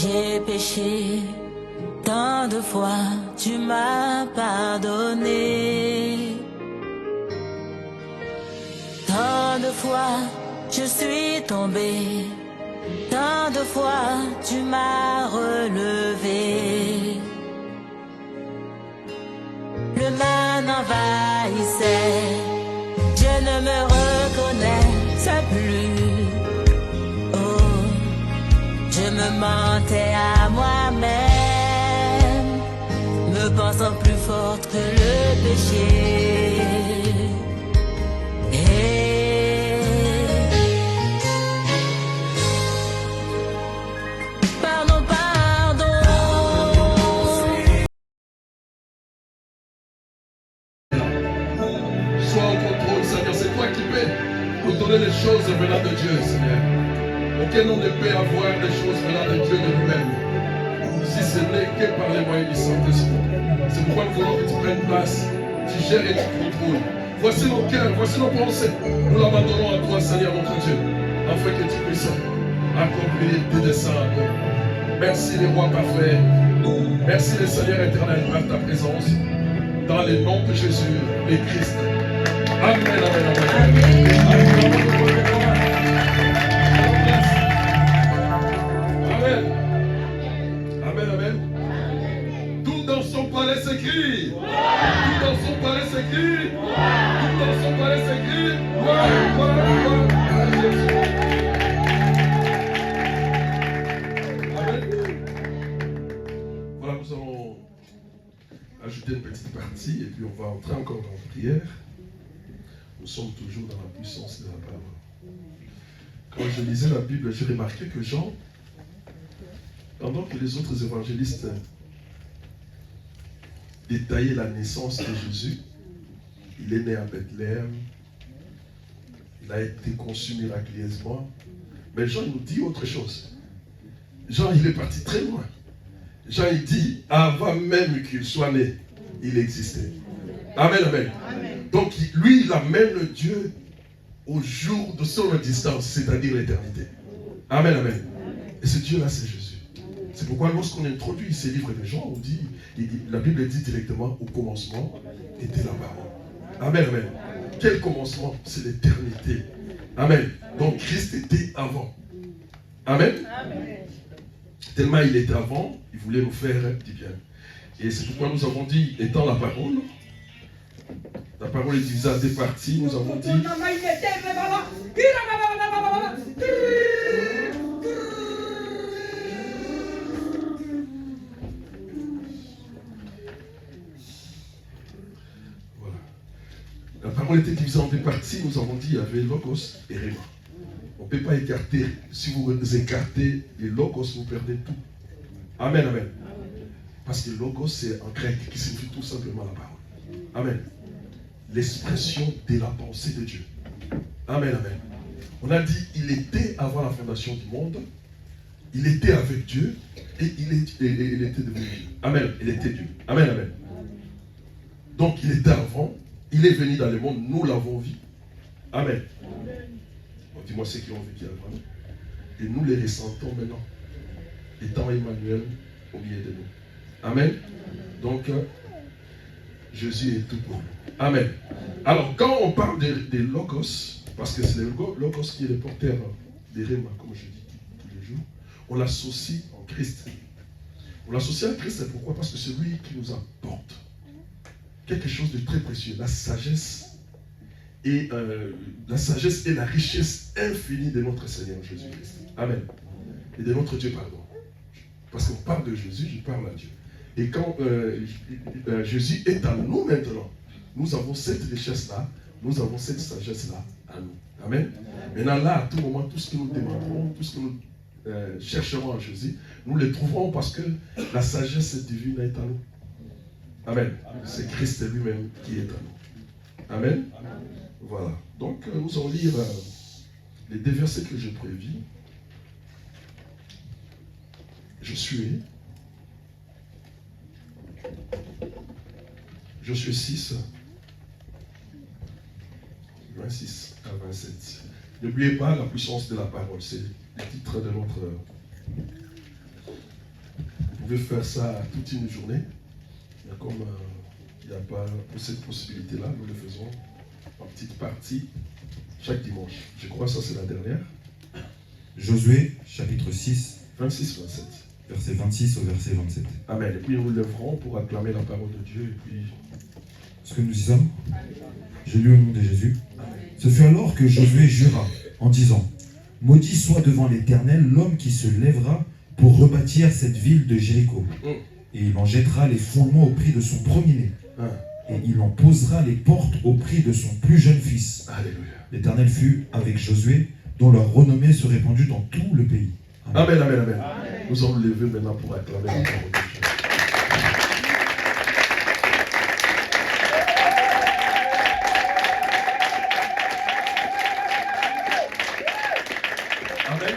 J'ai péché, tant de fois tu m'as pardonné. Tant de fois je suis tombé, tant de fois tu m'as relevé. Le mal m'envahissait, je ne me reconnaissais plus. Oh, je me mentais à moi-même, me pensant plus forte que le péché. Pardon, pardon. Sois au contrôle, Seigneur. C'est toi qui peux nous donner les choses venant de Dieu, Seigneur. Aucun nom ne peut avoir des choses venant de Dieu de lui-même, si ce n'est que par les moyens du Saint-Esprit. C'est pourquoi nous voulons que tu prennes place, tu gères et tu contrôles. Voici nos cœurs, voici nos pensées. Nous l'abandonnons à toi, Seigneur, notre Dieu, afin que tu puisses accomplir tes desseins à nous. Merci, les rois parfaits. Merci, le Seigneur éternel, par ta présence. Dans le nom de Jésus et Christ. Amen, amen, amen. Amen. Amen, amen. Tout dans son palais s'écrit. Tout dans son palais s'écrit. Tout dans son palais s'écrit. Amen. Voilà, nous allons ajouter une petite partie et puis on va entrer encore dans la prière. Nous sommes toujours dans la puissance de la parole. Quand je lisais la Bible, j'ai remarqué que Jean, pendant que les autres évangélistes détaillaient la naissance de Jésus, il est né à Bethléem, il a été conçu miraculeusement, mais Jean il nous dit autre chose. Jean il est parti très loin. Jean il dit, avant même qu'il soit né, il existait. Amen, amen. Donc lui, il amène Dieu au jour de son existence, c'est-à-dire l'éternité. Amen, amen. Et ce Dieu-là, c'est Jésus. C'est pourquoi lorsqu'on introduit ces livres de Jean, on dit, la Bible dit directement, au commencement était la parole. Amen, amen. Quel commencement? C'est l'éternité. Amen. Donc Christ était avant. Amen. Tellement il était avant, il voulait nous faire du bien. Et c'est pourquoi nous avons dit, étant la parole est divisée à deux parties, nous avons dit... Voilà. La parole était divisée en deux parties, nous avons dit, il y avait Logos et Rhéma. On ne peut pas écarter, si vous écartez les Logos, vous perdez tout. Amen, amen. Parce que Logos, c'est en grec, qui signifie tout simplement la parole. Amen. L'expression de la pensée de Dieu. Amen, amen. On a dit, il était avant la fondation du monde, il était avec Dieu, et il était devenu Dieu. Amen, il était Dieu. Amen, amen. Donc, il était avant, il est venu dans le monde, nous l'avons vu. Amen. Bon, dis-moi ceux qui ont vécu avant. Et nous les ressentons maintenant, étant Emmanuel au milieu de nous. Amen. Donc, Jésus est tout pour nous. Amen. Alors, quand on parle des Logos, parce que c'est le Logos qui est le porteur des Rhéma, comme je dis tous les jours, on l'associe en Christ. On l'associe à Christ, c'est pourquoi? Parce que c'est lui qui nous apporte quelque chose de très précieux, la sagesse et la richesse infinie de notre Seigneur Jésus-Christ. Amen. Et de notre Dieu, pardon. Parce qu'on parle de Jésus, je parle à Dieu. Et quand Jésus est en nous maintenant, nous avons cette richesse-là, nous avons cette sagesse-là à nous. Amen. Maintenant, là, à tout moment, tout ce que nous demanderons, tout ce que nous chercherons en Jésus, nous le trouverons parce que la sagesse divine est en nous. Amen. C'est Christ lui-même qui est en nous. Amen. Voilà. Donc, nous allons lire les deux versets que j'ai prévus. Josué 6, 26 à 27. N'oubliez pas la puissance de la parole, c'est le titre de pouvez faire ça toute une journée. Mais comme il n'y a pas cette possibilité-là, nous le faisons en petite partie chaque dimanche. Je crois que ça c'est la dernière. Josué, chapitre 6, 26, 27. verset 26 au verset 27. Amen. Et puis nous lèverons pour acclamer la parole de Dieu. Et puis... Est-ce que nous y sommes? Je lis au nom de Jésus. Ce fut alors que Josué jura en disant: Maudit soit devant l'Éternel l'homme qui se lèvera pour rebâtir cette ville de Jéricho. Et il en jettera les fondements au prix de son premier-né. Et il en posera les portes au prix de son plus jeune fils. Alléluia. L'Éternel fut avec Josué, dont leur renommée se répandit dans tout le pays. Amen, amen, amen. Nous allons nous lever maintenant pour acclamer la parole de Dieu. Amen.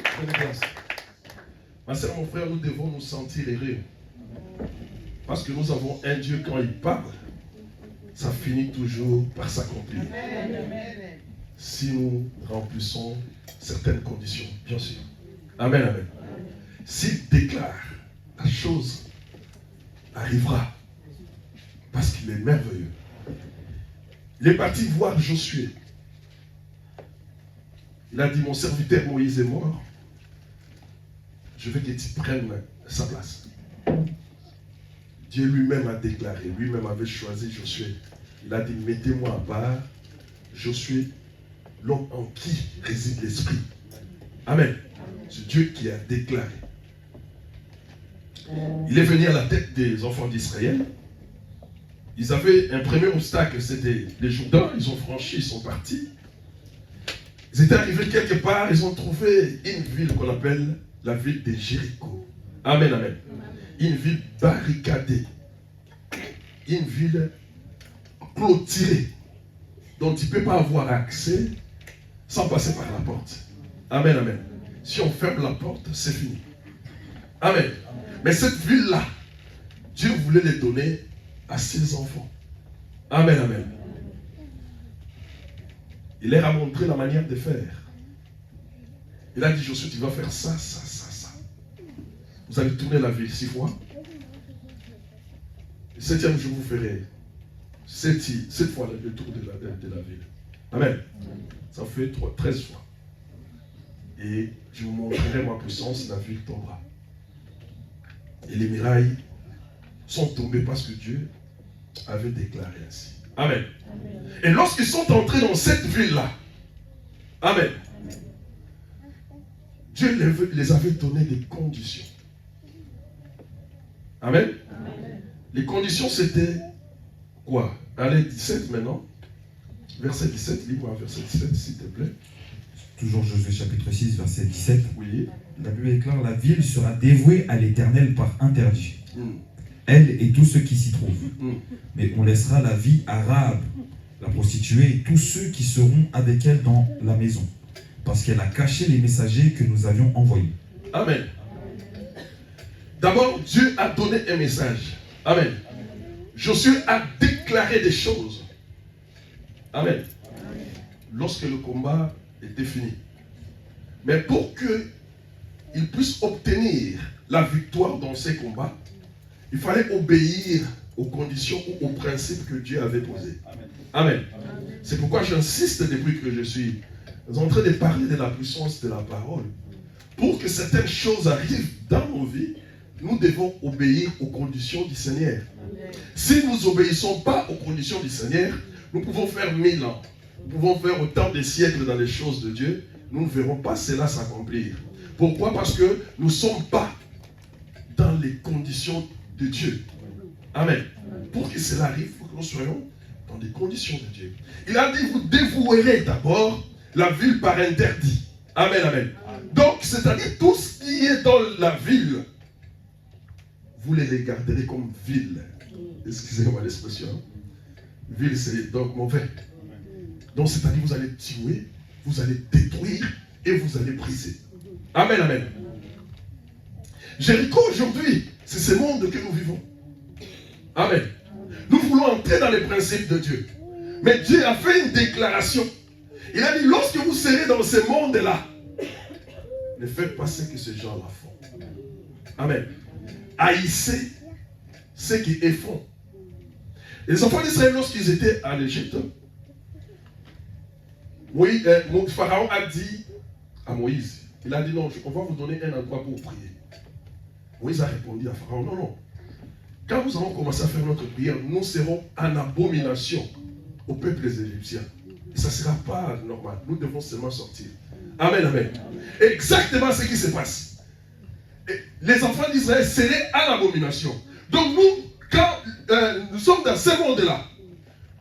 Prenez place. Ma soeur, mon frère, nous devons nous sentir heureux. Parce que nous avons un Dieu, quand il parle, ça finit toujours par s'accomplir. Si nous remplissons certaines conditions, bien sûr. Amen, amen. S'il déclare, la chose arrivera. Parce qu'il est merveilleux. Il est parti voir Josué. Il a dit, mon serviteur Moïse est mort. Je veux que tu prennes sa place. Dieu lui-même a déclaré, lui-même avait choisi Josué. Il a dit, mettez-moi à part Josué, l'homme en qui réside l'esprit. Amen. C'est Dieu qui a déclaré. Il est venu à la tête des enfants d'Israël. Ils avaient un premier obstacle, c'était les Jourdains. Ils ont franchi, ils sont partis. Ils étaient arrivés quelque part, ils ont trouvé une ville qu'on appelle la ville de Jéricho. Amen, amen. Une ville barricadée. Une ville clôturée. Dont tu ne peux pas avoir accès sans passer par la porte. Amen, amen. Si on ferme la porte, c'est fini. Amen. Mais cette ville-là, Dieu voulait les donner à ses enfants. Amen, amen. Il leur a montré la manière de faire. Il a dit, Josué, tu vas faire ça, ça, ça, ça. Vous allez tourner la ville 6 fois. Le 7e jour, vous ferez 7 fois le tour de la ville. Amen. Ça fait 13 fois. Et je vous montrerai ma puissance, la ville tombera. Et les murailles sont tombées parce que Dieu avait déclaré ainsi. Amen. Amen. Et lorsqu'ils sont entrés dans cette ville-là, Amen, Dieu les avait donné des conditions. Amen. Amen. Les conditions, c'était quoi? Allez, 17 maintenant. Verset 17, lis-moi verset 17, s'il te plaît. Toujours Josué chapitre 6, verset 17. Oui. La Bible déclare, la ville sera dévouée à l'Éternel par interdit. Elle et tous ceux qui s'y trouvent. Mais on laissera la vie à Rahab, la prostituée, et tous ceux qui seront avec elle dans la maison. Parce qu'elle a caché les messagers que nous avions envoyés. Amen. D'abord, Dieu a donné un message. Amen. Josué a déclaré des choses. Amen. Lorsque le combat était fini. Mais pour qu'il puisse obtenir la victoire dans ces combats, il fallait obéir aux conditions ou aux principes que Dieu avait posés. Amen. C'est pourquoi j'insiste depuis que je suis en train de parler de la puissance de la parole. Pour que certaines choses arrivent dans nos vies, nous devons obéir aux conditions du Seigneur. Si nous n'obéissons pas aux conditions du Seigneur, nous pouvons faire 1000 ans. Nous pouvons faire autant de siècles dans les choses de Dieu. Nous ne verrons pas cela s'accomplir. Pourquoi? Parce que nous ne sommes pas dans les conditions de Dieu. Amen. Pour que cela arrive, il faut que nous soyons dans des conditions de Dieu. Il a dit, vous dévouerez d'abord la ville par interdit. Amen, amen. Donc, c'est-à-dire tout ce qui est dans la ville, vous les regarderez comme ville. Excusez-moi l'expression. Ville, c'est donc mauvais. Donc, c'est-à-dire vous allez tuer, vous allez détruire et vous allez briser. Amen, amen. Jéricho, aujourd'hui, c'est ce monde que nous vivons. Amen. Nous voulons entrer dans les principes de Dieu. Mais Dieu a fait une déclaration. Il a dit, lorsque vous serez dans ce monde-là, ne faites pas ce que ces gens-là font. Amen. Haïssez ce qui est fond. Les enfants d'Israël, lorsqu'ils étaient en Égypte, Pharaon a dit à Moïse, il a dit non, on va vous donner un endroit pour prier. Moïse a répondu à Pharaon, non, non. Quand nous allons commencer à faire notre prière, nous serons en abomination aux peuples égyptiens. Et ça ne sera pas normal. Nous devons seulement sortir. Amen, amen. Exactement ce qui se passe. Et les enfants d'Israël seraient en abomination. Donc nous, quand nous sommes dans ce monde-là,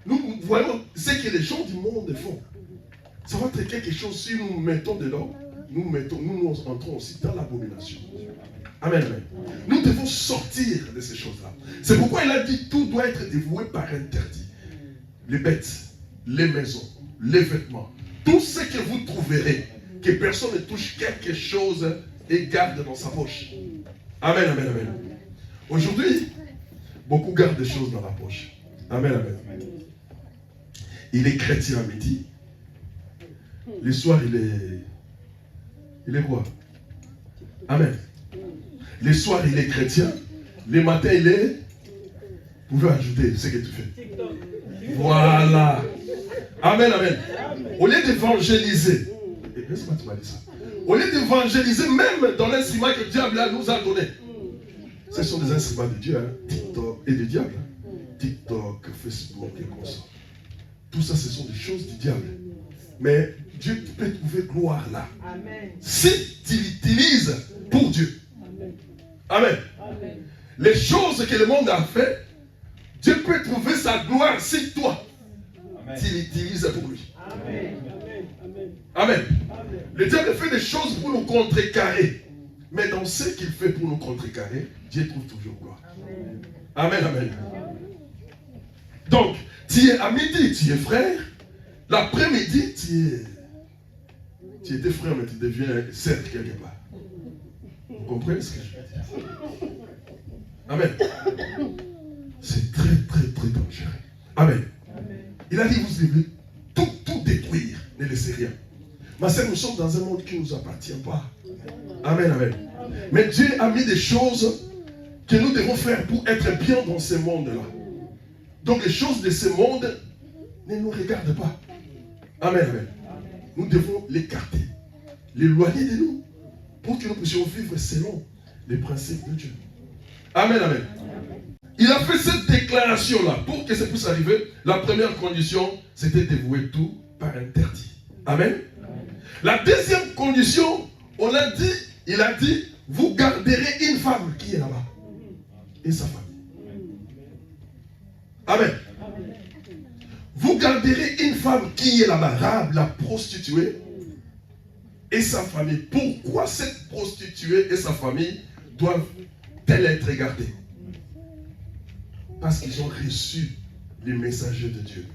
nous voyons ce que les gens du monde font. Ça va être quelque chose, si nous mettons dedans, nous entrons aussi dans l'abomination. Amen, amen. Nous devons sortir de ces choses-là. C'est pourquoi il a dit tout doit être dévoué par interdit. Les bêtes, les maisons, les vêtements, tout ce que vous trouverez, que personne ne touche quelque chose et garde dans sa poche. Amen, amen, amen. Aujourd'hui, beaucoup gardent des choses dans la poche. Amen, amen. Il est chrétien à midi. Le soir, il est quoi? Amen. Le soir, il est chrétien. Le matin, il est... Vous pouvez ajouter ce que tu fais. Voilà. Amen, amen. Au lieu d'évangéliser, est-ce que tu m'as dit ça? Au lieu d'évangéliser, même dans l'instrument que le diable nous a donné. Ce sont des instruments de Dieu, hein? TikTok et du diable. TikTok, Facebook et comme ça. Tout ça, ce sont des choses du diable. Mais Dieu peut trouver gloire là. Amen. Si tu l'utilises pour Dieu. Amen. Amen. Les choses que le monde a fait, Dieu peut trouver sa gloire si toi, tu l'utilises pour lui. Amen. Amen. Amen. Le diable fait des choses pour nous contrecarrer. Mais dans ce qu'il fait pour nous contrecarrer, Dieu trouve toujours gloire. Amen. Amen. Amen. Donc, tu es à midi, tu es frère. L'après-midi, tu étais frère, mais tu deviens cercle quelque part. Vous comprenez ce que je veux dire? Amen. C'est très, très, très dangereux. Amen. Amen. Il a dit, vous devez tout détruire, ne laissez rien. Ma sœur, nous sommes dans un monde qui ne nous appartient pas. Amen, amen. Mais Dieu a mis des choses que nous devons faire pour être bien dans ce monde-là. Donc les choses de ce monde ne nous regardent pas. Amen, amen. Nous devons l'écarter, l'éloigner de nous, pour que nous puissions vivre selon les principes de Dieu. Amen, amen. Il a fait cette déclaration-là. Pour que ça puisse arriver, la première condition, c'était dévouer tout par interdit. Amen. La deuxième condition, il a dit, vous garderez une femme qui est là-bas. Et sa famille. Amen. Vous garderez une femme qui est là-bas, Rahab, la prostituée, et sa famille. Pourquoi cette prostituée et sa famille doivent-elles être gardées? Parce qu'ils ont reçu les messagers de Dieu.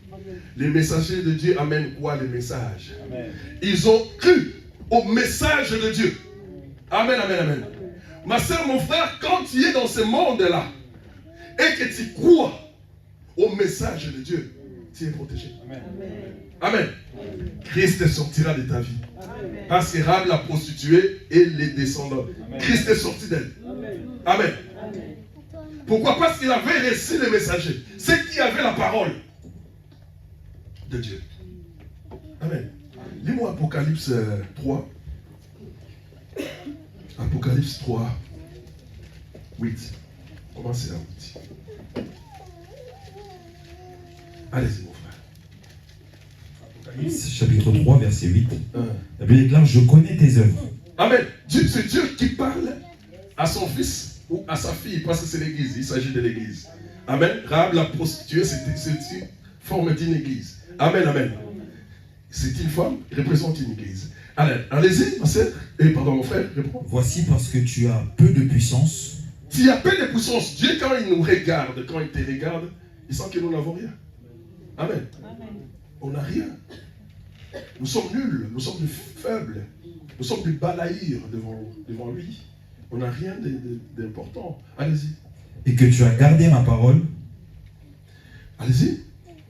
Les messagers de Dieu amènent quoi, les messages? Amen. Ils ont cru au message de Dieu. Amen, amen, amen. Ma soeur, mon frère, quand tu es dans ce monde-là et que tu crois au message de Dieu, tu es protégé. Amen. Amen. Christ sortira de ta vie. Amen. Parce que Rahab la prostituée et les descendants. Amen. Christ est sorti d'elle. Amen. Amen. Amen. Pourquoi? Parce qu'il avait reçu les messagers. C'est qui avait la parole de Dieu. Amen. Lis-moi Apocalypse 3. Apocalypse 3, 8. Commencez à 8. Allez-y, mon frère. Apocalypse, chapitre 3, verset 8. La Bible déclare, je connais tes œuvres. Amen. C'est Dieu qui parle à son fils ou à sa fille, parce que c'est l'église. Il s'agit de l'église. Amen. Rahab la prostituée, c'est une forme d'une église. Amen, amen. C'est une femme qui représente une église. Allez-y, ma sœur. Pardon, mon frère, réponds. Voici parce que tu as peu de puissance. Tu as peu de puissance. Dieu, quand il nous regarde, quand il te regarde, il sent que nous n'avons rien. Amen. Amen. On n'a rien. Nous sommes nuls, nous sommes faibles. Nous sommes des balaïrs devant lui. On n'a rien d'important. Allez-y. Et que tu as gardé ma parole. Allez-y.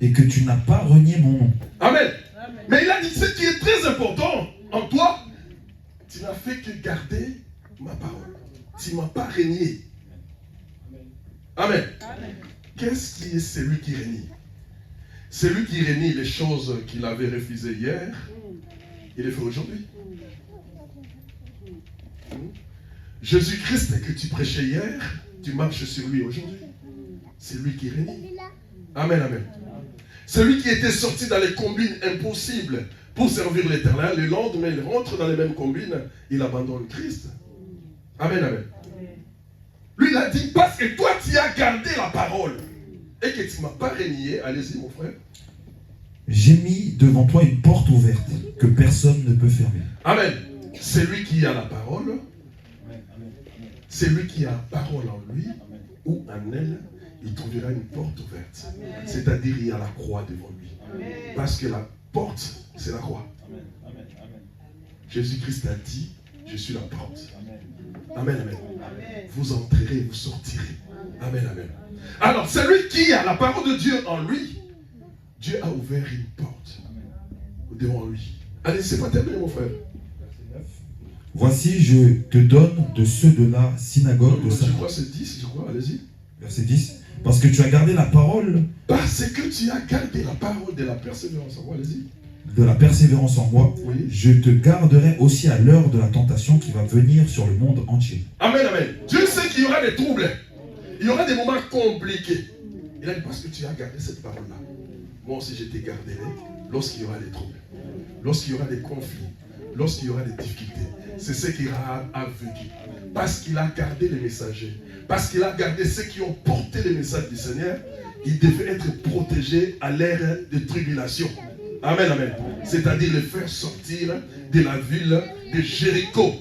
Et que tu n'as pas renié mon nom. Amen. Amen. Mais il a dit, ce qui est très important en toi, tu n'as fait que garder ma parole. tu ne m'as pas régné. Amen. Qu'est-ce qui est celui qui règne? Celui qui règne les choses qu'il avait refusées hier, il les fait aujourd'hui. Jésus-Christ que tu prêchais hier, tu marches sur lui aujourd'hui. C'est lui qui règne. Amen, amen. Celui qui était sorti dans les combines impossibles pour servir l'Éternel, le lendemain, il rentre dans les mêmes combines, il abandonne Christ. Amen, amen. Lui, il a dit, parce que toi, tu as gardé la parole et que tu ne m'as pas régné. Allez-y, mon frère. J'ai mis devant toi une porte ouverte que personne ne peut fermer. Amen. C'est lui qui a la parole. C'est lui qui a la parole en lui ou en elle. Il trouvera une porte ouverte. C'est-à-dire, il y a la croix devant lui. Parce que la porte, c'est la croix. Jésus-Christ a dit, je suis la porte. Amen, amen. Vous entrerez, vous sortirez. Amen, amen. Alors, celui qui a la parole de Dieu en lui, Dieu a ouvert une porte devant lui. Allez, c'est pas terminé, mon frère. Voici, je te donne de ceux de la synagogue de Satan. Je crois que c'est 10, je crois, allez-y. Verset 10. Parce que tu as gardé la parole. Parce que tu as gardé la parole de la persévérance en moi, allez-y. De la persévérance en moi, oui. Je te garderai aussi à l'heure de la tentation qui va venir sur le monde entier. Amen, amen. Dieu sait qu'il y aura des troubles. Il y aura des moments compliqués. Il a dit, parce que tu as gardé cette parole-là. Moi aussi, je te garderai lorsqu'il y aura des troubles. Lorsqu'il y aura des conflits. Lorsqu'il y aura des difficultés. C'est ce qu'il a vécu. Parce qu'il a gardé les messagers. Parce qu'il a gardé ceux qui ont porté les messages du Seigneur. Il devait être protégé à l'ère de tribulation. Amen, amen. C'est-à-dire le faire sortir de la ville de Jéricho.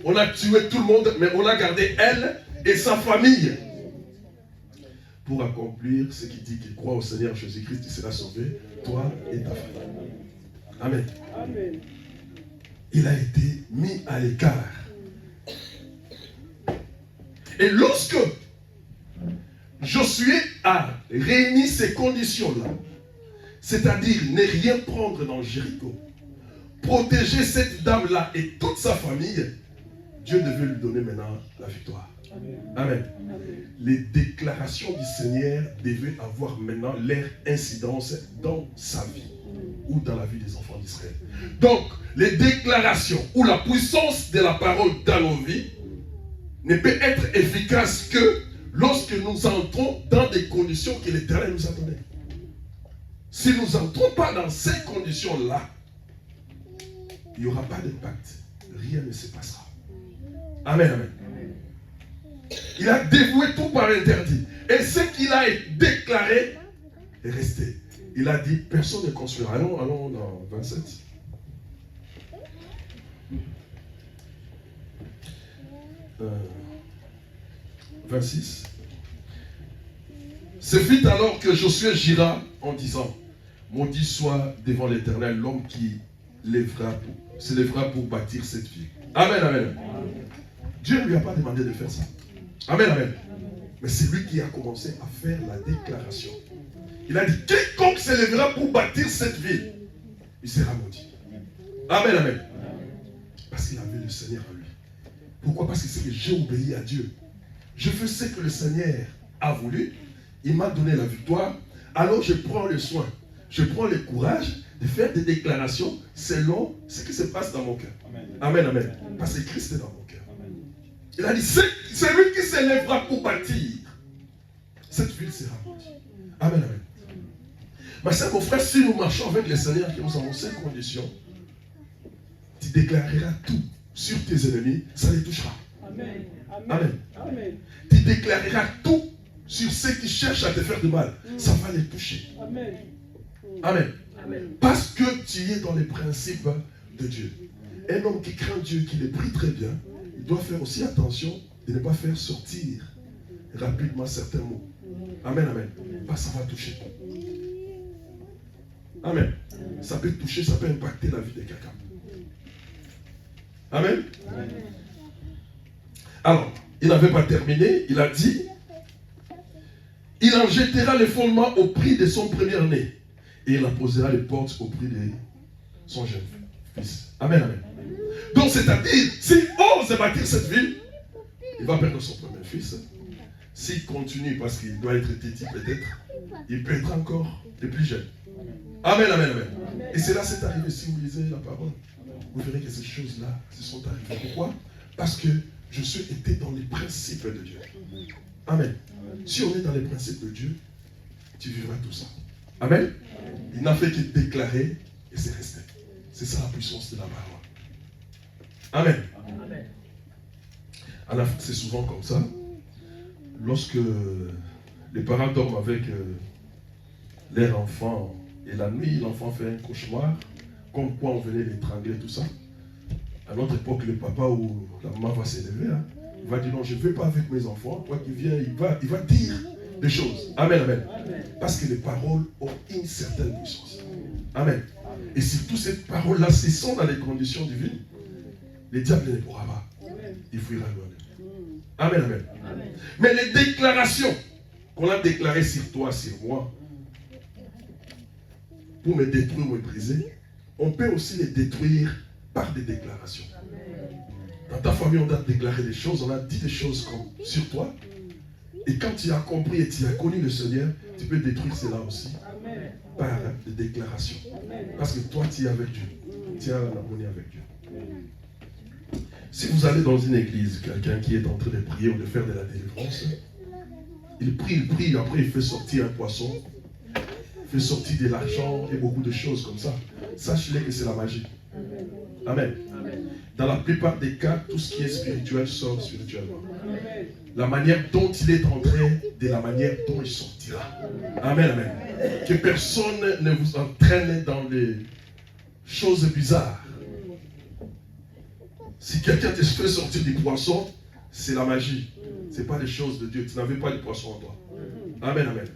On a tué tout le monde, mais on a gardé elle et sa famille. Pour accomplir ce qui dit qu'il croit au Seigneur Jésus-Christ, il sera sauvé, toi et ta famille. Amen. Amen. Il a été mis à l'écart. Et lorsque Josué a réuni ces conditions-là, c'est-à-dire ne rien prendre dans Jéricho, protéger cette dame-là et toute sa famille, Dieu devait lui donner maintenant la victoire. Amen. Amen. Amen. Les déclarations du Seigneur devaient avoir maintenant leur incidence dans sa vie ou dans la vie des enfants d'Israël. Donc, les déclarations ou la puissance de la parole dans nos vies ne peut être efficace que lorsque nous entrons dans des conditions que l'Éternel nous a données. Si nous n'entrons pas dans ces conditions-là, il n'y aura pas d'impact. Rien ne se passera. Amen, amen. Il a dévoué tout par interdit. Et ce qu'il a déclaré est resté. Il a dit, personne ne construira. Allons dans 27. « 26. Ce fut alors que Josué gira en disant, maudit soit devant l'Éternel l'homme qui se lèvera pour bâtir cette ville. Amen, amen. Dieu ne lui a pas demandé de faire ça. Amen, amen. Mais c'est lui qui a commencé à faire la déclaration. Il a dit, quiconque se lèvera pour bâtir cette ville, il sera maudit. Amen, amen. Parce qu'il avait le Seigneur en lui. Pourquoi? Parce que c'est que j'ai obéi à Dieu. Je fais ce que le Seigneur a voulu. Il m'a donné la victoire. Alors je prends le soin. Je prends le courage de faire des déclarations selon ce qui se passe dans mon cœur. Amen, amen. Parce que Christ est dans mon cœur. Il a dit, c'est lui qui se lèvera pour bâtir. Cette ville sera maudite. Amen, amen. Ma soeur, mon frère, si nous marchons avec le Seigneur, que nous avons ces conditions, tu déclareras tout sur tes ennemis, ça les touchera. Amen. Amen. Amen. Tu déclareras tout sur ceux qui cherchent à te faire du mal, ça va les toucher. Amen. Amen. Amen. Parce que tu es dans les principes de Dieu. Un homme qui craint Dieu, qui les prie très bien, il doit faire aussi attention de ne pas faire sortir rapidement certains mots. Amen, amen. Parce que ça va toucher. Amen. Ça peut toucher, ça peut impacter la vie de quelqu'un. Amen. Amen. Alors, il n'avait pas terminé, il a dit, il en jettera les fondements au prix de son premier-né et il en posera les portes au prix de son jeune fils. Amen, amen. Donc, c'est-à-dire, s'il ose bâtir cette ville, il va perdre son premier fils. S'il continue parce qu'il doit être têtu peut-être, il peut être encore le plus jeune. Amen, amen, amen. Et cela s'est arrivé si vous lisez la parole. Vous verrez que ces choses-là se sont arrivées. Pourquoi? Parce que Josué était dans les principes de Dieu. Amen. Si on est dans les principes de Dieu, tu vivras tout ça. Amen. Il n'a fait que déclarer et c'est resté. C'est ça la puissance de la parole. Amen. En Afrique, c'est souvent comme ça. Lorsque les parents dorment avec leur enfant et la nuit, l'enfant fait un cauchemar, comme quoi on venait l'étrangler, tout ça. À notre époque, le papa ou la maman va s'élever. Hein. Il va dire non, je ne vais pas avec mes enfants. Toi qui viens, il va dire des choses. Amen, amen. Parce que les paroles ont une certaine puissance. Amen. Et si toutes ces paroles-là, ce sont dans les conditions divines, le diable ne pourra pas. Il fuira loin de nous. Amen, amen. Mais les déclarations qu'on a déclarées sur toi, sur moi, pour me détruire ou me briser, on peut aussi les détruire par des déclarations. Dans ta famille, on a déclaré des choses, on a dit des choses comme sur toi. Et quand tu as compris et tu as connu le Seigneur, tu peux détruire cela aussi par des déclarations. Parce que toi, tu es avec Dieu. Tu es en harmonie avec Dieu. Si vous allez dans une église, quelqu'un qui est en train de prier ou de faire de la délivrance, il prie, après il fait sortir un poisson, il fait sortir de l'argent et beaucoup de choses comme ça. Sache-le que c'est la magie. Amen. Dans la plupart des cas, tout ce qui est spirituel sort spirituellement. La manière dont il est entré, de la manière dont il sortira. Amen, amen. Que personne ne vous entraîne dans les choses bizarres. Si quelqu'un te fait sortir du poisson, c'est la magie. Ce n'est pas les choses de Dieu. Tu n'avais pas de poisson en toi. Amen, amen.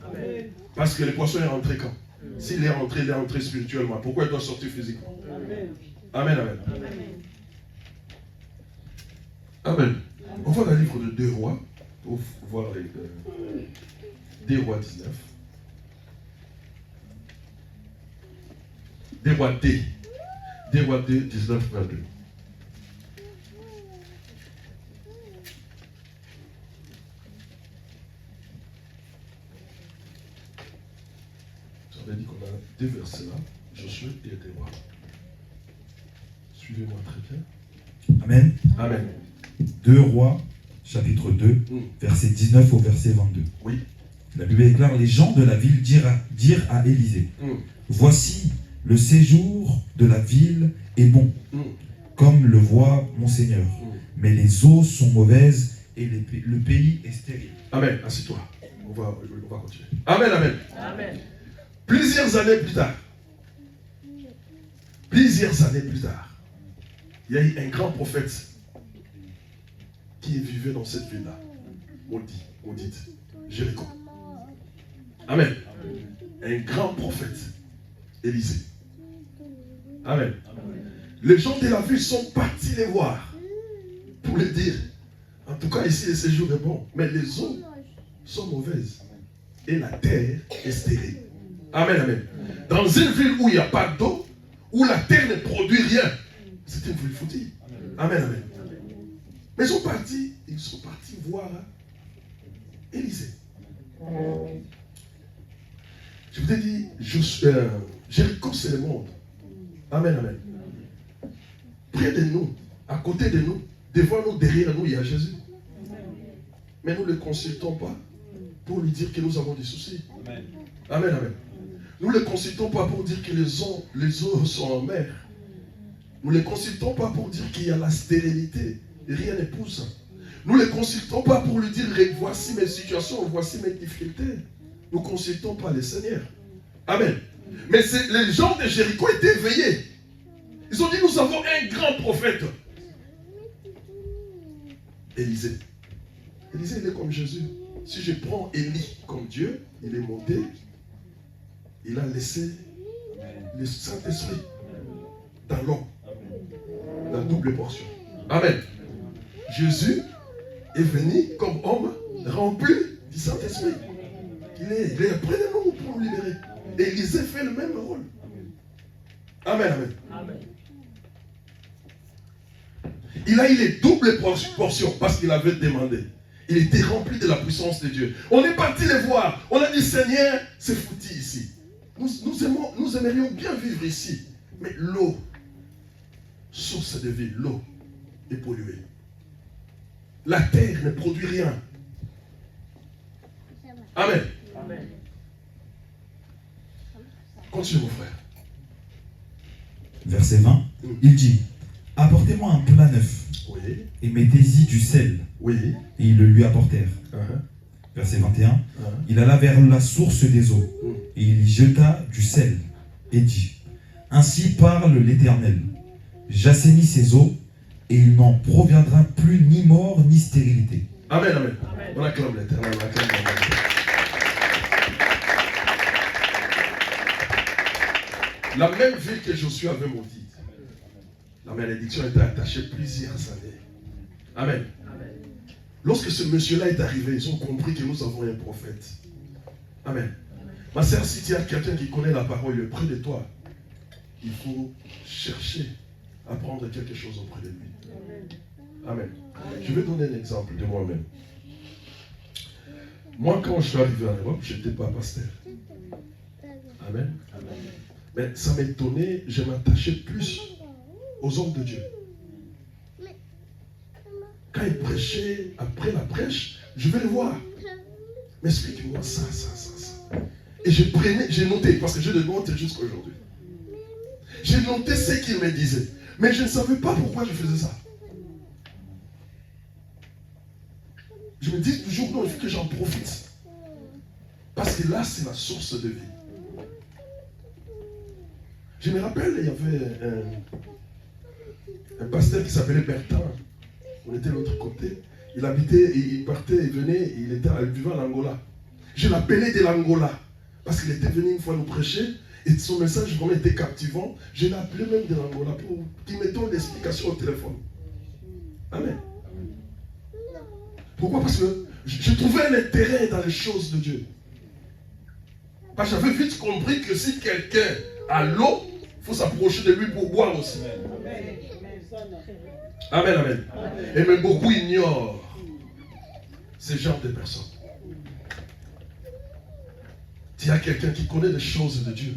Parce que le poisson est rentré quand? S'il est rentré, il est rentré spirituellement. Pourquoi il doit sortir physiquement? Amen, amen. Amen. On va dans le livre de 2 Rois, pour voir les 2 Rois 19. 2 Rois D. 2 Rois D, 19, 22. J'avais dit qu'on a 2 versets là, Josué et 2 Rois. Suivez-moi très bien. Amen. Amen. 2 Rois, chapitre 2, verset 19 au verset 22. Oui. La Bible déclare, les gens de la ville dirent à Élisée, voici, le séjour de la ville est bon, comme le voit mon Seigneur. Mais les eaux sont mauvaises et le pays est stérile. Amen. Assieds-toi. On va continuer. Amen, amen. Amen. Plusieurs années plus tard, il y a eu un grand prophète qui vivait dans cette ville-là. Maudite, Jéricho. Amen. Un grand prophète, Élisée. Amen. Les gens de la ville sont partis les voir pour les dire, en tout cas ici le séjour est bon, mais les eaux sont mauvaises et la terre est stérile. Amen, amen. Dans une ville où il n'y a pas d'eau, où la terre ne produit rien, c'est une ville foutue. Amen, amen. Mais ils sont partis voir Élisée. Je vous ai dit, Jéricho c'est le monde. Amen, amen. Près de nous, à côté de nous, devant nous, derrière nous, il y a Jésus. Mais nous ne le consultons pas pour lui dire que nous avons des soucis. Amen, amen. Nous ne le consultons pas pour dire que les eaux sont en mer. Nous ne le consultons pas pour dire qu'il y a la stérilité. Et rien ne pousse. Nous ne le consultons pas pour lui dire voici mes situations, voici mes difficultés. Nous ne consultons pas le Seigneur. Amen. Mais les gens de Jéricho étaient éveillés. Ils ont dit nous avons un grand prophète. Élisée. Élisée, il est comme Jésus. Si je prends Élie comme Dieu, il est monté. Il a laissé le Saint-Esprit dans l'homme. La double portion. Amen. Jésus est venu comme homme rempli du Saint-Esprit. Il est près de nous pour nous libérer. Et Élisée fait le même rôle. Amen, amen. Amen. Il a eu les doubles portions parce qu'il avait demandé. Il était rempli de la puissance de Dieu. On est parti les voir. On a dit, Seigneur, c'est foutu ici. Nous aimerions bien vivre ici. Mais l'eau, source de vie, l'eau est polluée. La terre ne produit rien. Amen. Amen. Continue, mon frère. Verset 20, il dit, apportez-moi un plat neuf Oui. et mettez-y du sel. Oui. Et ils le lui apportèrent. Uh-huh. Verset 21, Uh-huh. il alla vers la source des eaux et il y jeta du sel et dit, ainsi parle l'Éternel, j'assainis ces eaux et il n'en proviendra plus ni mort ni stérilité. Amen, amen. Amen. On acclame l'Éternel. On acclame l'Éternel. La même ville que Josué avait maudite, la malédiction était attachée plusieurs années. Amen. Lorsque ce monsieur-là est arrivé, ils ont compris que nous avons un prophète. Amen. Ma sœur, si tu as quelqu'un qui connaît la parole près de toi, il faut chercher à prendre quelque chose auprès de lui. Amen. Je vais donner un exemple de moi-même. Moi, quand je suis arrivé en Europe, je n'étais pas pasteur. Amen. Mais ça m'étonnait, je m'attachais plus aux hommes de Dieu. Quand ils prêchaient, après la prêche, je vais le voir. Mais explique-moi ça. Et j'ai noté, parce que je le note jusqu'à aujourd'hui. J'ai noté ce qu'il me disait. Mais je ne savais pas pourquoi je faisais ça. Je me dis toujours, non, il faut que j'en profite. Parce que là, c'est la source de vie. Je me rappelle, il y avait un pasteur qui s'appelait Bertrand. On était de l'autre côté. Il habitait, il partait, il venait, il vivait en Angola. Je l'appelais de l'Angola. Parce qu'il était venu une fois nous prêcher. Et son message vraiment était captivant. Je l'ai appelé même de l'Angola pour qu'il me donne l'explication au téléphone. Amen. Pourquoi? Parce que je trouvais un intérêt dans les choses de Dieu. Parce que j'avais vite compris que si quelqu'un a l'eau, il faut s'approcher de lui pour boire aussi. Amen, amen. Et mais beaucoup ignorent ce genre de personnes. Il y a quelqu'un qui connaît les choses de Dieu.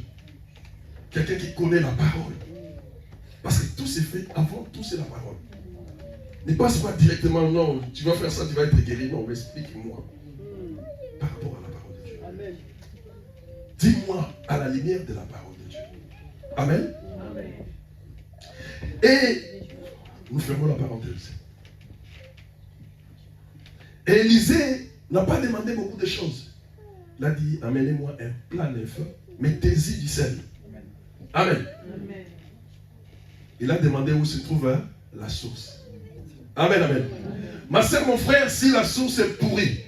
Quelqu'un qui connaît la parole. Parce que tout s'est fait, avant tout c'est la parole. Ne passe pas directement, non, tu vas faire ça, tu vas être guéri. Non, mais explique-moi par rapport à la parole de Dieu. Amen. Dis-moi à la lumière de la parole de Dieu. Amen. Amen. Et nous fermons la parenthèse. Et Élisée n'a pas demandé beaucoup de choses. Il a dit, amenez-moi un plat neuf, mettez-y du sel. Amen. Amen. Il a demandé où se trouve la source. Amen, amen. Ma soeur, mon frère, si la source est pourrie,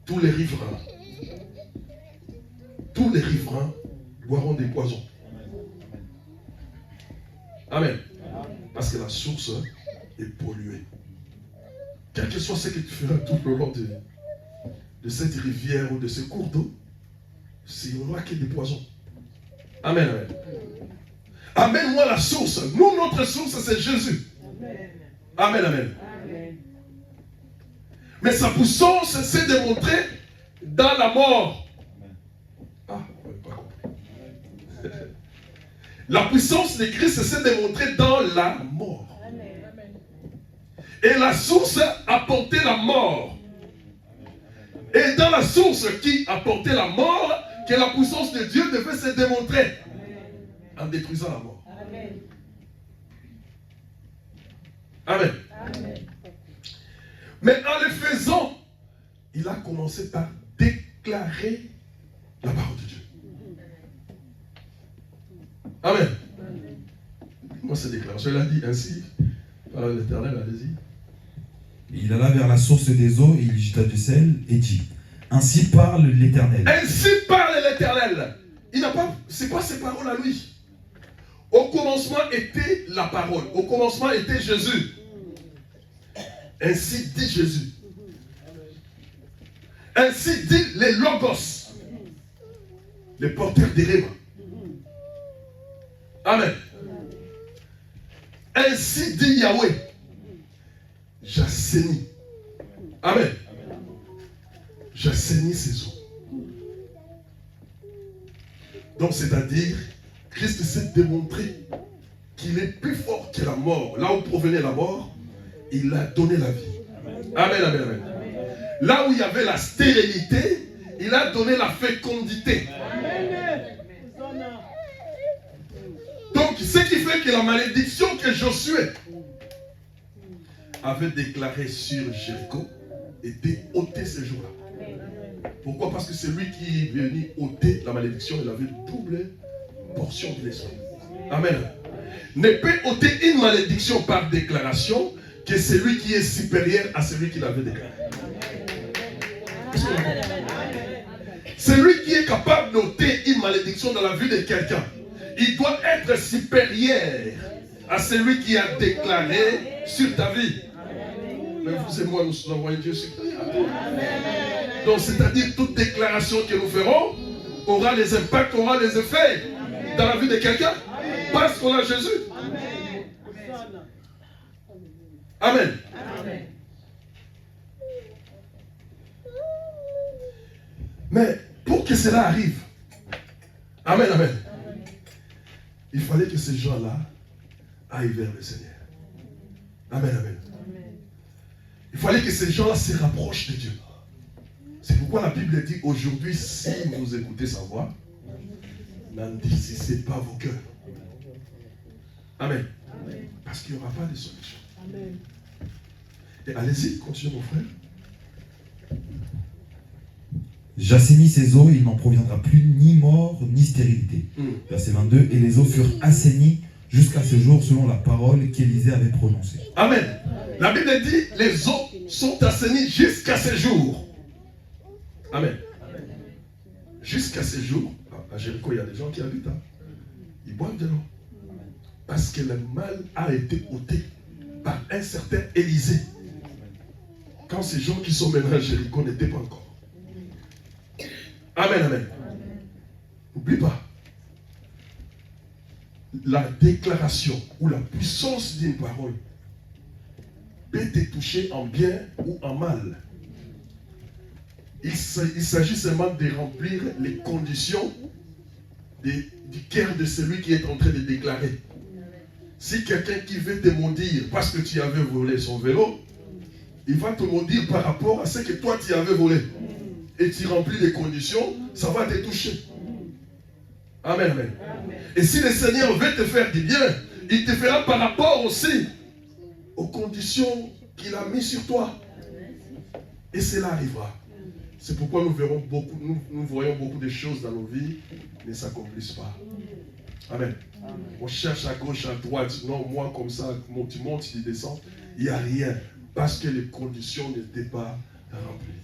tous les riverains boiront des poisons. Amen. Parce que la source est polluée. Quel que soit ce que tu feras tout le long de cette rivière ou de ce cours d'eau, il n'y aura que des poisons. Amen, amen. Amène-moi la source. Nous, notre source, c'est Jésus. Amen, amen. Amen. Mais sa puissance s'est démontrée dans la mort. Ah, on n'a pas compris. La puissance de Christ s'est démontrée dans la mort. Et la source apportait la mort. Et dans la source qui apportait la mort, que la puissance de Dieu devait se démontrer en détruisant la mort. Amen. Amen. Mais en le faisant, il a commencé par déclarer la parole de Dieu. Amen. Moi, cette déclaration, il a dit ainsi, par l'Éternel, allez-y. Il alla vers la source des eaux et il jeta du sel et dit, ainsi parle l'Éternel. Ainsi parle l'Éternel. Il n'a pas, c'est pas ses paroles à lui. Au commencement était la parole. Au commencement était Jésus. Ainsi dit Jésus. Ainsi dit les Logos. Les porteurs des rêves. Amen. Yahweh, j'assainis. Amen. J'assainis ses eaux. Donc, c'est-à-dire, Christ s'est démontré qu'il est plus fort que la mort. Là où provenait la mort, il a donné la vie. Amen, amen, amen. Là où il y avait la stérilité, il a donné la fécondité. Donc, ce qui fait que la malédiction que Josué avait déclarée sur Jéricho était ôtée ce jour-là. Pourquoi? Parce que celui qui est venu ôter la malédiction, il avait double portion de l'esprit. Amen. Ne peut ôter une malédiction par déclaration que celui qui est supérieur à celui qui l'avait déclaré. Celui qui est capable d'ôter une malédiction dans la vie de quelqu'un, il doit être supérieur à celui qui a déclaré sur ta vie. Mais vous et moi, nous sommes un Dieu supérieur. Donc, c'est-à-dire, toute déclaration que nous ferons aura les impacts, aura les effets dans la vie de quelqu'un. Parce qu'on a Jésus. Amen. Mais pour que cela arrive, amen, amen, il fallait que ces gens-là aillent vers le Seigneur. Amen, amen. Il fallait que ces gens-là se rapprochent de Dieu. C'est pourquoi la Bible dit aujourd'hui, si vous écoutez sa voix, n'endurcissez pas vos cœurs. Amen. Parce qu'il n'y aura pas de solution. Amen. Et allez-y, continue mon frère. J'assainis ces eaux, il n'en proviendra plus ni mort ni stérilité. Verset 22, et les eaux furent assainies jusqu'à ce jour selon la parole qu'Élisée avait prononcée. Amen. La Bible dit, les eaux sont assainies jusqu'à ce jour. Amen. Jusqu'à ce jour, à Jéricho, il y a des gens qui habitent. Ils boivent de l'eau. Parce que le mal a été ôté par un certain Élisée. Quand ces gens qui sont maintenant à Jéricho n'étaient pas encore. Amen, amen. N'oublie pas. La déclaration ou la puissance d'une parole peut te toucher en bien ou en mal. Il s'agit seulement de remplir les conditions du cœur de celui qui est en train de déclarer. Si quelqu'un qui veut te maudire parce que tu avais volé son vélo, il va te maudire par rapport à ce que toi tu avais volé. Et tu remplis les conditions, ça va te toucher. Amen, amen. Et si le Seigneur veut te faire du bien, il te fera par rapport aussi aux conditions qu'il a mises sur toi. Et cela arrivera. C'est pourquoi nous voyons beaucoup de choses dans nos vies, mais ne s'accomplissent pas. Amen. On cherche à gauche, à droite. Non, moi comme ça, tu montes, tu descends. Il n'y a rien. Parce que les conditions n'étaient pas remplies.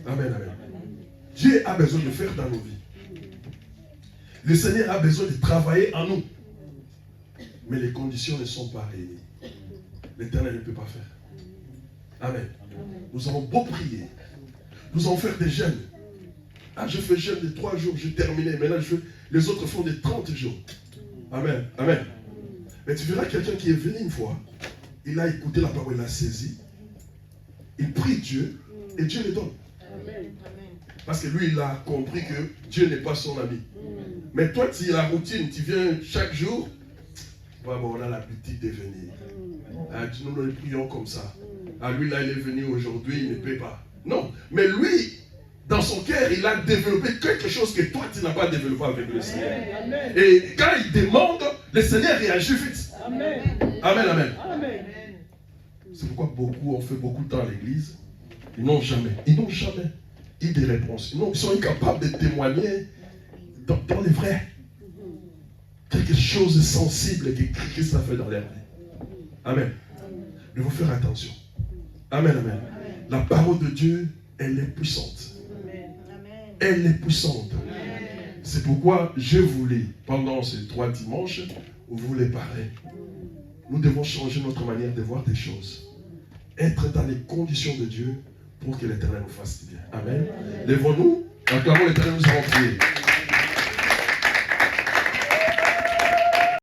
Amen, amen. Dieu a besoin de faire dans nos vies. Le Seigneur a besoin de travailler en nous. Mais les conditions ne sont pas réunies. L'Éternel ne peut pas faire. Amen. Nous avons beau prier. Nous allons faire des jeûnes. Ah, je fais jeûne de 3 jours, j'ai terminé. Maintenant, les autres font des 30 jours. Amen. Amen. Mais tu verras quelqu'un qui est venu une fois. Il a écouté la parole, il l'a saisi. Il prie Dieu et Dieu le donne. Amen. Parce que lui, il a compris que Dieu n'est pas son ami. Mais toi, tu as la routine, tu viens chaque jour. Bon, on a l'habitude de venir. Ah, nous le prions comme ça. Ah, lui, là, il est venu aujourd'hui, il ne peut pas. Non, mais lui, dans son cœur, il a développé quelque chose que toi, tu n'as pas développé avec le Seigneur. Amen. Et quand il demande, le Seigneur réagit vite. Amen. Amen, amen. Amen. C'est pourquoi beaucoup ont fait beaucoup de temps à l'église. Ils n'ont jamais eu des réponses. Ils sont incapables de témoigner dans les vrais. Quelque chose de sensible que Christ a fait dans leur vie. Amen. De vous faire attention. Amen, amen. La parole de Dieu, elle est puissante. Elle est puissante. C'est pourquoi je voulais, pendant ces 3 dimanches, vous les parler. Nous devons changer notre manière de voir des choses. Être dans les conditions de Dieu pour que l'Éternel nous fasse du bien. Amen. Lèvons-nous, acclamons l'Éternel, nous allons prier.